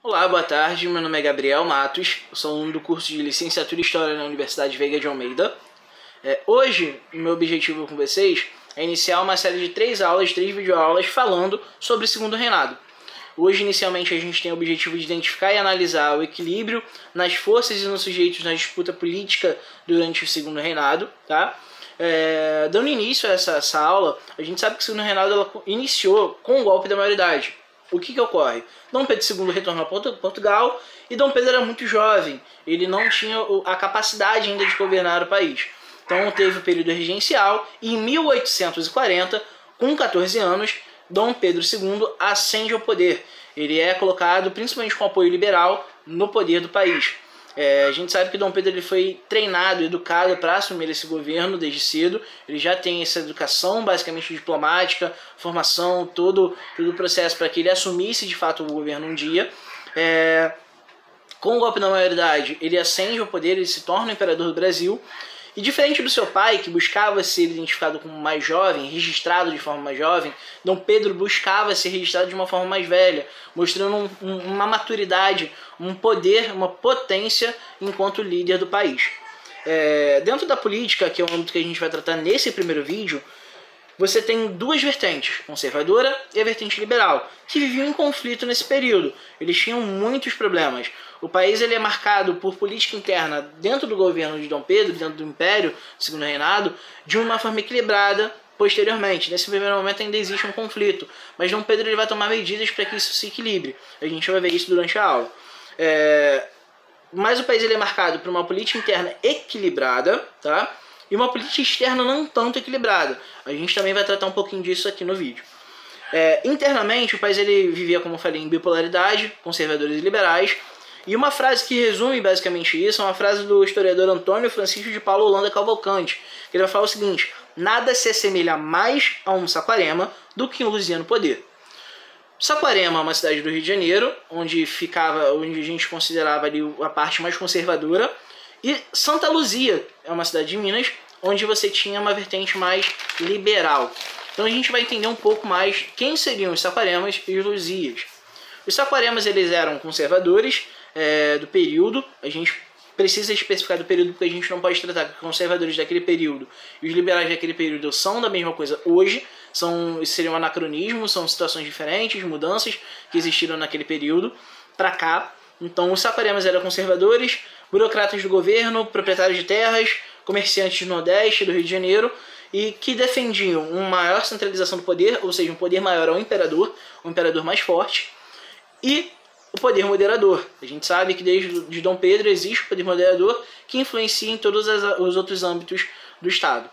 Olá, boa tarde. Meu nome é Gabriel Matos, eu sou aluno do curso de Licenciatura em História na Universidade Veiga de Almeida. Hoje, o meu objetivo com vocês é iniciar uma série de 3 videoaulas falando sobre o Segundo Reinado. Hoje, inicialmente, a gente tem o objetivo de identificar e analisar o equilíbrio nas forças e nos sujeitos na disputa política durante o Segundo Reinado, tá? Dando início a essa aula, a gente sabe que o Segundo Reinado ela iniciou com o golpe da maioridade. O que ocorre? Dom Pedro II retornou a Portugal e Dom Pedro era muito jovem. Ele não tinha a capacidade ainda de governar o país. Então teve o período regencial e em 1840, com 14 anos, Dom Pedro II ascende ao poder. Ele é colocado, principalmente com apoio liberal, no poder do país. A gente sabe que Dom Pedro ele foi treinado, educado para assumir esse governo desde cedo. Ele já tem essa educação basicamente diplomática, formação, todo o processo para que ele assumisse de fato o governo um dia. Com o golpe da maioridade, ele ascende ao poder, ele se torna o imperador do Brasil. E diferente do seu pai, que buscava ser identificado como mais jovem, registrado de forma mais jovem, Dom Pedro buscava ser registrado de uma forma mais velha, mostrando uma maturidade, um poder, uma potência enquanto líder do país. Dentro da política, que é o âmbito que a gente vai tratar nesse primeiro vídeo, você tem duas vertentes, conservadora e a vertente liberal, que viviam em conflito nesse período. Eles tinham muitos problemas. O país ele é marcado por política interna dentro do governo de Dom Pedro, dentro do Império, do Segundo Reinado, de uma forma equilibrada posteriormente. Nesse primeiro momento ainda existe um conflito, mas Dom Pedro ele vai tomar medidas para que isso se equilibre. A gente vai ver isso durante a aula. Mas o país ele é marcado por uma política interna equilibrada, tá? E uma política externa não tanto equilibrada. A gente também vai tratar um pouquinho disso aqui no vídeo. Internamente, o país ele vivia, como eu falei, em bipolaridade, conservadores e liberais. E uma frase que resume basicamente isso é uma frase do historiador Antônio Francisco de Paula Holanda Cavalcante, que ele vai falar o seguinte: nada se assemelha mais a um Saquarema do que um Luzia no poder. Saquarema é uma cidade do Rio de Janeiro, onde a gente considerava ali a parte mais conservadora. E Santa Luzia é uma cidade de Minas, onde você tinha uma vertente mais liberal. Então a gente vai entender um pouco mais quem seriam os Saquaremas e os Luzias. Os Saquaremas eles eram conservadores do período. A gente precisa especificar do período porque a gente não pode tratar que conservadores daquele período e os liberais daquele período são da mesma coisa hoje. Seriam anacronismos, são situações diferentes, mudanças que existiram naquele período para cá. Então os Saquaremas eram conservadores, burocratas do governo, proprietários de terras, comerciantes do Nordeste, do Rio de Janeiro, e que defendiam uma maior centralização do poder, ou seja, um poder maior ao imperador, um imperador mais forte, e o poder moderador. A gente sabe que desde Dom Pedro existe o poder moderador que influencia em todos os outros âmbitos do Estado.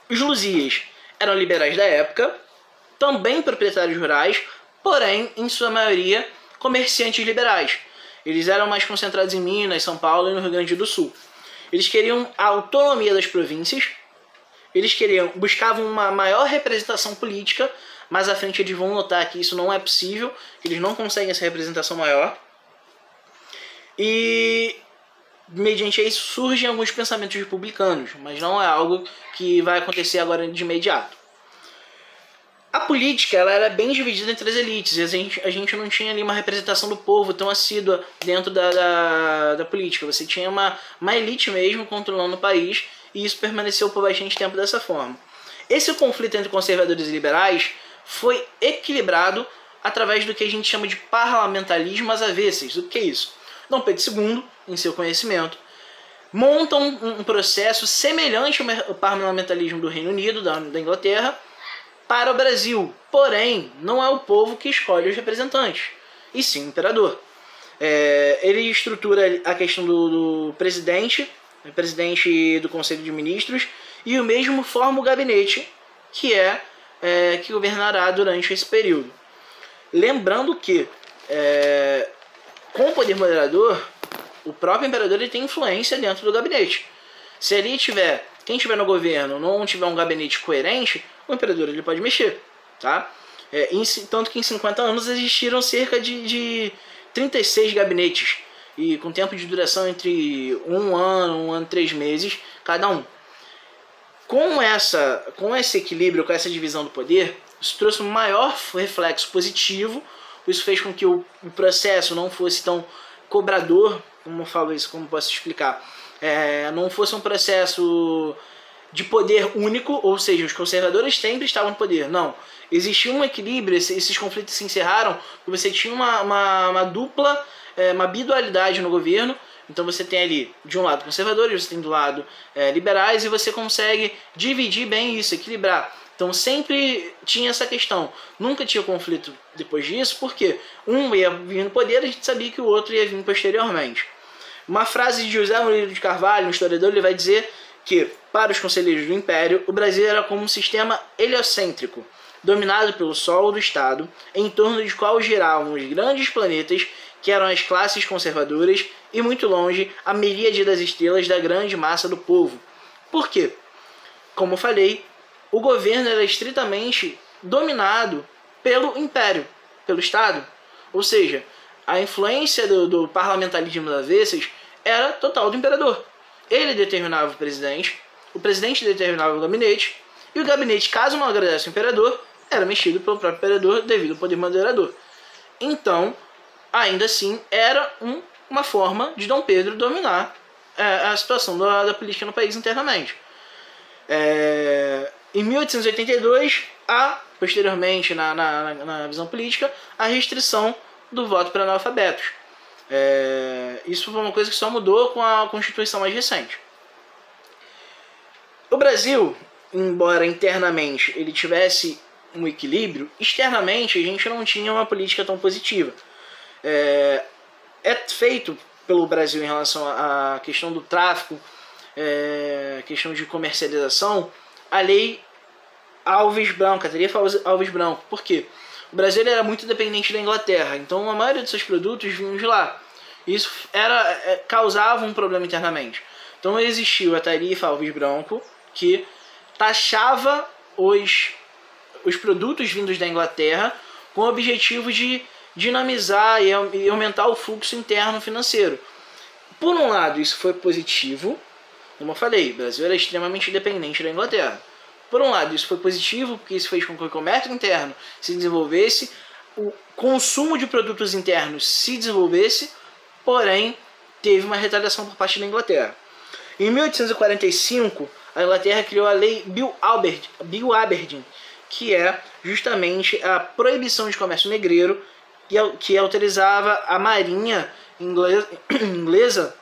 Os Luzias eram liberais da época, também proprietários rurais, porém, em sua maioria, comerciantes liberais. Eles eram mais concentrados em Minas, São Paulo e no Rio Grande do Sul. Eles queriam a autonomia das províncias, buscavam uma maior representação política, mas à frente eles vão notar que isso não é possível, que eles não conseguem essa representação maior. E mediante isso surgem alguns pensamentos republicanos, mas não é algo que vai acontecer agora de imediato. A política ela era bem dividida entre as elites, e a gente não tinha ali uma representação do povo tão assídua dentro da política. Você tinha uma elite mesmo controlando o país, e isso permaneceu por bastante tempo dessa forma. Esse conflito entre conservadores e liberais foi equilibrado através do que a gente chama de parlamentarismo às avessas. O que é isso? Dom Pedro II, em seu conhecimento, monta um processo semelhante ao parlamentarismo do Reino Unido, da Inglaterra, para o Brasil. Porém, não é o povo que escolhe os representantes, e sim o imperador. Ele estrutura a questão do presidente do Conselho de Ministros, e o mesmo forma o gabinete, que governará durante esse período. Lembrando que, com o poder moderador, o próprio imperador ele tem influência dentro do gabinete. Se ali quem estiver no governo não tiver um gabinete coerente, o imperador ele pode mexer, tá? Tanto que em 50 anos existiram cerca de 36 gabinetes, e com tempo de duração entre um ano e 3 meses cada um. Com esse equilíbrio, com essa divisão do poder, isso trouxe um maior reflexo positivo Isso fez com que o processo não fosse tão cobrador, como eu falo isso, como posso explicar, não fosse um processo de poder único, ou seja, os conservadores sempre estavam no poder. Não, existia um equilíbrio, esses conflitos se encerraram, porque você tinha uma dupla, uma bidualidade no governo. Então você tem ali, de um lado, conservadores, você tem do lado liberais, e você consegue dividir bem isso, equilibrar. Então sempre tinha essa questão. Nunca tinha conflito depois disso, porque um ia vir no poder, a gente sabia que o outro ia vir posteriormente. Uma frase de José Murilo de Carvalho, um historiador, ele vai dizer que, para os conselheiros do Império, o Brasil era como um sistema heliocêntrico, dominado pelo Sol do Estado, em torno de qual giravam os grandes planetas, que eram as classes conservadoras, e muito longe a miríade das estrelas da grande massa do povo. Por quê? Como eu falei, o governo era estritamente dominado pelo Império, pelo Estado. Ou seja, a influência do parlamentarismo das avessas era total do imperador. Ele determinava o presidente determinava o gabinete, e o gabinete, caso não agradasse o imperador, era mexido pelo próprio imperador devido ao poder moderador. Então, ainda assim, era uma forma de Dom Pedro dominar a situação da política no país internamente. Em 1882, há, posteriormente na visão política, a restrição do voto para analfabetos. Isso foi uma coisa que só mudou com a Constituição mais recente. O Brasil, embora internamente ele tivesse um equilíbrio, externamente a gente não tinha uma política tão positiva. Feito pelo Brasil em relação à questão do tráfico, questão de comercialização, a lei Alves Branco, a tarifa Alves Branco. Por quê? O Brasil era muito dependente da Inglaterra, então a maioria dos seus produtos vinham de lá. Isso causava um problema internamente. Então existiu a tarifa Alves Branco, que taxava os produtos vindos da Inglaterra com o objetivo de dinamizar e aumentar o fluxo interno financeiro. Por um lado, isso foi positivo, como eu falei, o Brasil era extremamente dependente da Inglaterra. Por um lado, isso foi positivo, porque isso fez com que o comércio interno se desenvolvesse, o consumo de produtos internos se desenvolvesse, porém, teve uma retaliação por parte da Inglaterra. Em 1845, a Inglaterra criou a Lei Bill Aberdeen, que é justamente a proibição de comércio negreiro, que autorizava a marinha inglesa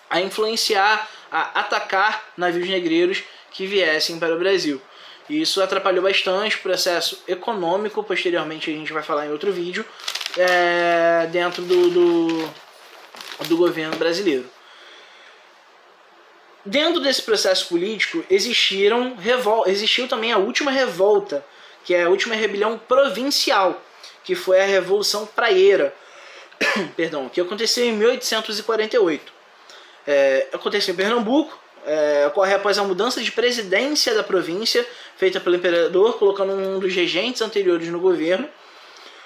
a influenciar, a atacar navios negreiros que viessem para o Brasil. E isso atrapalhou bastante o processo econômico, posteriormente a gente vai falar em outro vídeo, dentro do governo brasileiro. Dentro desse processo político existiu também a última revolta, que é a última rebelião provincial, que foi a Revolução Praieira, que aconteceu em 1848. Aconteceu em Pernambuco, ocorre após a mudança de presidência da província, feita pelo imperador, colocando um dos regentes anteriores no governo.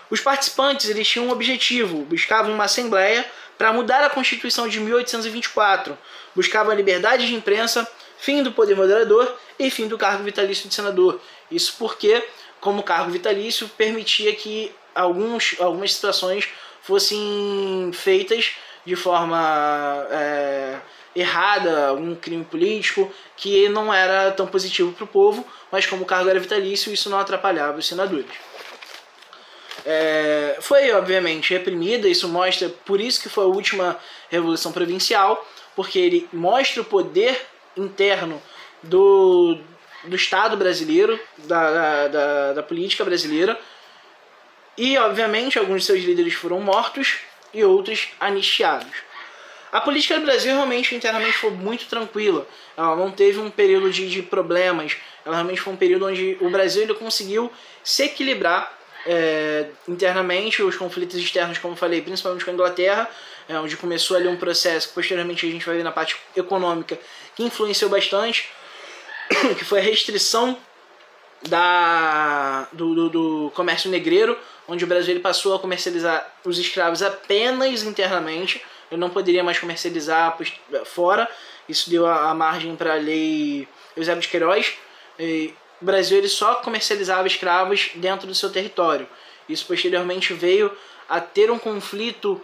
Os participantes eles tinham um objetivo, buscavam uma assembleia para mudar a Constituição de 1824, buscavam a liberdade de imprensa, fim do poder moderador e fim do cargo vitalício de senador. Isso porque, como cargo vitalício, permitia que algumas situações fossem feitas de forma errada, algum crime político que não era tão positivo para o povo, mas como o cargo era vitalício, isso não atrapalhava os senadores. Foi obviamente reprimida, isso mostra, por isso que foi a última revolução provincial, porque ele mostra o poder interno do Estado brasileiro, da política brasileira, e obviamente alguns de seus líderes foram mortos e outros anistiados. A política do Brasil realmente internamente foi muito tranquila, ela não teve um período de problemas, ela realmente foi um período onde o Brasil ele conseguiu se equilibrar internamente. Os conflitos externos, como eu falei, principalmente com a Inglaterra, onde começou ali um processo que posteriormente a gente vai ver na parte econômica, que influenciou bastante, que foi a restrição do comércio negreiro, onde o Brasil ele passou a comercializar os escravos apenas internamente, ele não poderia mais comercializar fora. Isso deu a margem para a lei Eusébio de Queiroz. O Brasil ele só comercializava escravos dentro do seu território. Isso posteriormente veio a ter um conflito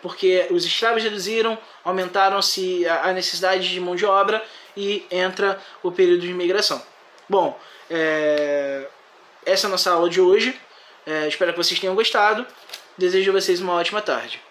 porque os escravos reduziram, aumentaram-se a necessidade de mão de obra e entra o período de imigração. Bom, essa é a nossa aula de hoje. Espero que vocês tenham gostado. Desejo a vocês uma ótima tarde.